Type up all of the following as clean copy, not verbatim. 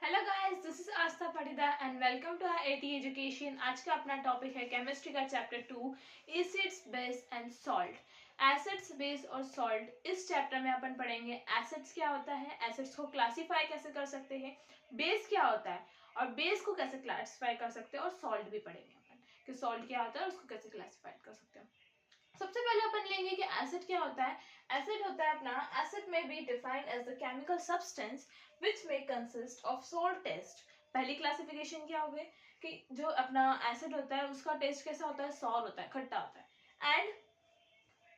Hello guys, this is Aastha Patida and welcome to our AT education. आज का अपना topic है केमिस्ट्री का chapter 2, acids, base and salt. Acids, base और salt. इस चैप्टर में अपन पढ़ेंगे एसिड्स क्या होता है, एसिड्स को क्लासीफाई कैसे कर सकते हैं, बेस क्या होता है और बेस को कैसे क्लासीफाई कर सकते हैं, और सॉल्ट भी पढ़ेंगे अपन कि सॉल्ट क्या होता है और उसको कैसे क्लासीफाई कर सकते हैं। सबसे पहले अपन लेंगे कि एसिड क्या होता है। एसिड होता है अपना, एसिड में be defined as the chemical substance which may consist of salt taste। पहली क्लासिफिकेशन क्या हो गई कि जो अपना एसिड होता है उसका टेस्ट कैसा होता है, सॉर होता है, खट्टा होता है। And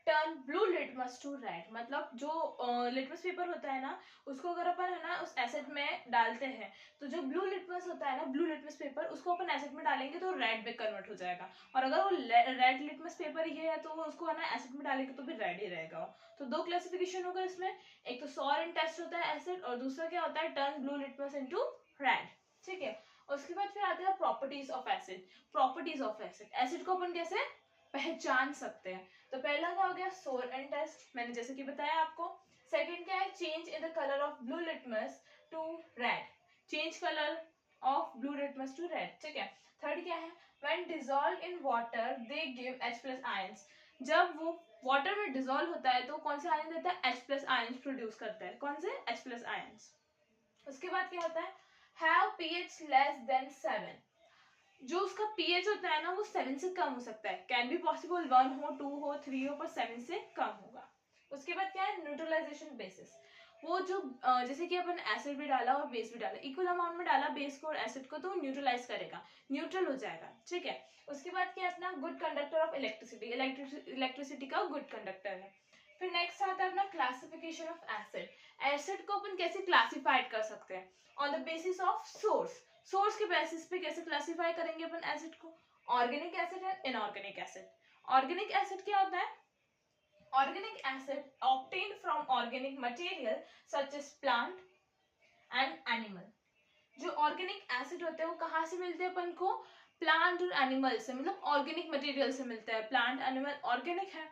turn blue litmus to red, मतलब जो लिटमस पेपर होता है ना, उसको अगर अपन है ना उस एसिड में डालते हैं तो जो ब्लू लिटमस होता है ना, ब्लू लिटमस पेपर, उसको अपन एसिड में डालेंगे तो रेड में कन्वर्ट हो जाएगा। और अगर वो रेड लिटमस पेपर ही है तो उसको है ना एसिड में डालेंगे तो भी रेड ही रहेगा। तो दो क्लासिफिकेशन होगा इसमें, एक तो सॉर इन टेस्ट होता है एसिड, और दूसरा क्या होता है, turn blue litmus into red. ठीक है, उसके बाद फिर आते हैं properties of acid. Properties of acid, acid को अपन कैसे पहचान सकते हैं। तो पहला क्या हो गया, सोर एंड टेस्ट, मैंने जैसे कि बताया आपको। सेकंड क्या है, change in the colour of blue litmus to red, change colour of blue litmus to red. ठीक है, थर्ड क्या है, when dissolve in water they give H plus ions. जब वो वाटर में डिसॉल्व होता है तो कौन से आयन देता है, H प्लस आयंस प्रोड्यूस करता है। कौन से, H प्लस आयंस। उसके बाद क्या होता है, हैव pH लेस देन 7। जो उसका पीएच होता है ना वो 7 से कम हो सकता है, कैन बी पॉसिबल 1 हो, 2 हो, 3 हो, पर 7 से कम होगा। उसके बाद क्या है, न्यूट्रलाइजेशन बेसिस। वो जो जैसे कि अपन एसिड भी डाला और बेस भी डाला, इक्वल अमाउंट में डाला बेस को और एसिड को, तो न्यूट्रलाइज करेगा, न्यूट्रल हो जाएगा। ठीक है, उसके बाद क्या है अपना, good conductor of electricity, electricity का गुड कंडक्टर है। फिर नेक्स्ट आता है अपना क्लासिफिकेशन ऑफ एसिड। एसिड को अपन कैसे क्लासिफाइड कर सकते हैं, on the basis of source. Source के बेसिस पे कैसे क्लासिफाई करेंगे अपन एसिड को, ऑर्गेनिक एसिड है, इनऑर्गेनिक एसिड। ऑर्गेनिक एसिड क्या होता है, organic acid obtained from organic material such as plant and animal. जो ऑर्गेनिक एसिड होते हैं वो कहाँ से मिलते हैं अपन को, प्लांट और एनिमल से, मतलब ऑर्गेनिक मटेरियल से मिलता है। प्लांट एनिमल ऑर्गेनिक है,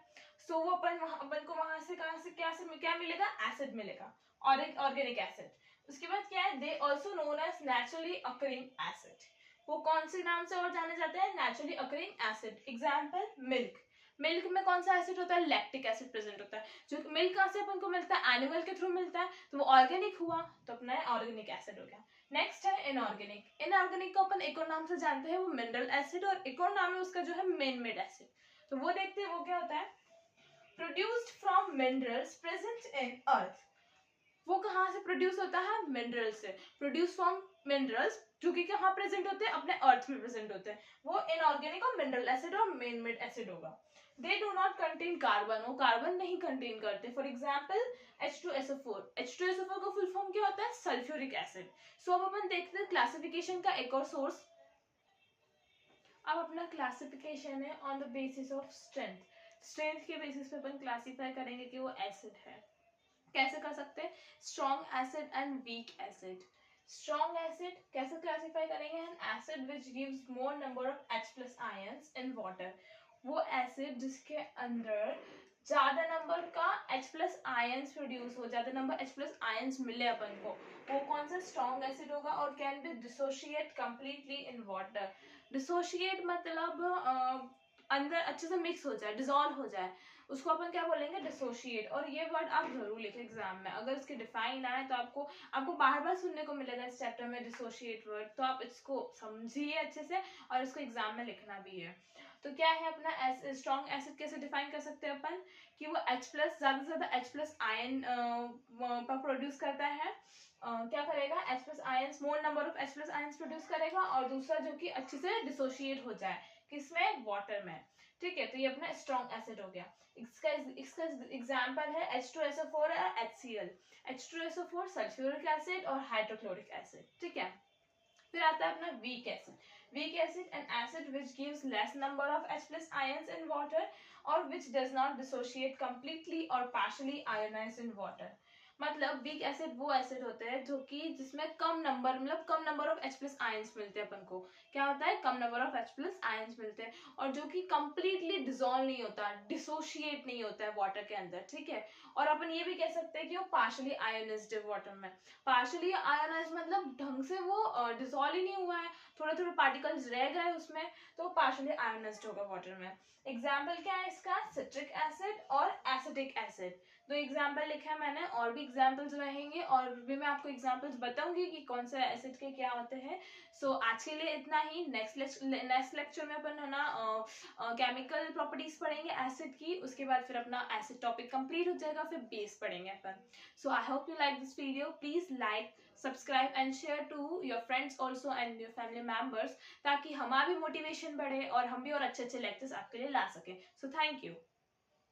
सो वो अपन को वहां से कहाँ से क्या मिलेगा, एसिड मिलेगा, और एक ऑर्गेनिक एसिड। उसके बाद क्या है, they also known as naturally occurring acid. वो कौन से नाम से और जाने जाते हैं, naturally occurring acid. Example, milk. Milk में कौन सा एसिड होता है, लैक्टिक एसिड प्रेजेंट होता है। जो मिल्क कहाँ से अपन को मिलता है, एनिमल के थ्रू मिलता है, तो वो ऑर्गेनिक हुआ, तो अपना ऑर्गेनिक एसिड हो गया। नेक्स्ट है इनऑर्गेनिक। इनऑर्गेनिक को अपन एक और नाम से जानते हैं, वो मिनरल एसिड, और एक और नाम है उसका जो है मेन मेड एसिड। तो वो देखते हैं वो क्या होता है, produced from minerals present in earth. वो कहाँ से प्रोड्यूस होता है, मिनरल से। प्रोड्यूस फ्रॉम मिनरल्स जो कि कहाँ प्रेजेंट होते हैं, अपने अर्थ में प्रेजेंट होते हैं। वो इनऑर्गेनिक और मिनरल एसिड और मेन मेड एसिड होगा। They do not contain carbon, वो कार्बन नहीं कंटेन करते। For example H2SO4। H2SO4 का फुल फॉर्म क्या होता है, सल्फ्यूरिक एसिड। सो अब अपन देखते हैं क्लासिफिकेशन का एक और सोर्स। अब अपना क्लासिफिकेशन है on the basis of strength. Strength के बेसिस पे अपन क्लासिफाई करेंगे कि वो एसिड है। कैसे कर सकते हैं, strong acid and weak acid. Strong acid कैसे क्लासिफाई करेंगे, N acid which gives more number of H plus ions in water. वो एसिड जिसके अंदर ज्यादा नंबर का H प्लस आयंस प्रोड्यूस हो, ज्यादा नंबर H प्लस आयंस मिले अपन को, वो कौन सा स्ट्रॉन्ग एसिड होगा, और can be dissociate completely in water. Dissociate मतलब अंदर अच्छे से मिक्स हो जाए, डिसॉल्व हो जाए, उसको अपन क्या बोलेंगे, डिसोशिएट। और ये वर्ड आप जरूर लिखें एग्जाम में, अगर इसके डिफाइन आए तो आपको बार बार सुनने को मिलेगा इस चैप्टर में डिसोशिएट वर्ड, तो आप इसको समझिए अच्छे से और इसको एग्जाम में लिखना भी है। तो क्या है अपना स्ट्रॉन्ग एसिड कैसे डिफाइन कर सकते हैं अपन, कि वो H प्लस, ज्यादा से ज्यादा H प्लस आयन प्रोड्यूस करता है। क्या करेगा, H plus ions, more number of H plus ions produce करेगा, और दूसरा जो कि अच्छे से डिसोशिएट हो जाए, किसमें, वाटर में। ठीक है, तो ये अपना स्ट्रॉन्ग एसिड हो गया। इसका एग्जाम्पल है H2SO4 और HCl। H2SO4 सल्फ्यूरिक एसिड और हाइड्रोक्लोरिक एसिड। ठीक है, फिर आता है अपना weak acid. Weak acid an acid which gives less number of H plus ions in water और which does not dissociate completely और पार्शियली आयोनाइज्ड इन वाटर। मतलब वीक एसिड वो एसिड होते हैं जो कि जिसमें कम नंबर ऑफ H+ आयंस मिलते हैं अपन को। क्या होता है? कम नंबर ऑफ H+ आयंस मिलते हैं, और जो कि कंप्लीटली डिसॉल्व नहीं होता, डिसोशिएट नहीं होता है वाटर के अंदर, ठीक है। और अपन ये भी कह सकते हैं कि वो पार्शियली आयोनाइज्ड है वाटर में। पार्शियली आयोनाइज्ड मतलब ढंग से वो डिसॉल्व ही नहीं हुआ है, थोड़े थोड़े पार्टिकल्स रह गए उसमें, तो पार्शियली आयोनाइज्ड होगा वाटर में। एग्जाम्पल क्या है इसका? सिट्रिक एसिड और एसिटिक एसिड। दो एग्जाम्पल लिखा है मैंने, और भी एग्जाम्पल्स रहेंगे, और भी मैं आपको एग्जाम्पल्स बताऊंगी कि कौन से एसिड के क्या होते हैं। सो आज के लिए इतना ही। नेक्स्ट लेक्चर में अपन है ना केमिकल प्रॉपर्टीज पढ़ेंगे एसिड की, उसके बाद फिर अपना एसिड टॉपिक कंप्लीट हो जाएगा, फिर बेस पढ़ेंगे अपन। So I hope you like this video. Please like, subscribe and share to your friends also and your family members, ताकि हमारा भी मोटिवेशन बढ़े और हम भी और अच्छे अच्छे लेक्चर्स आपके लिए ला सकें। So thank you.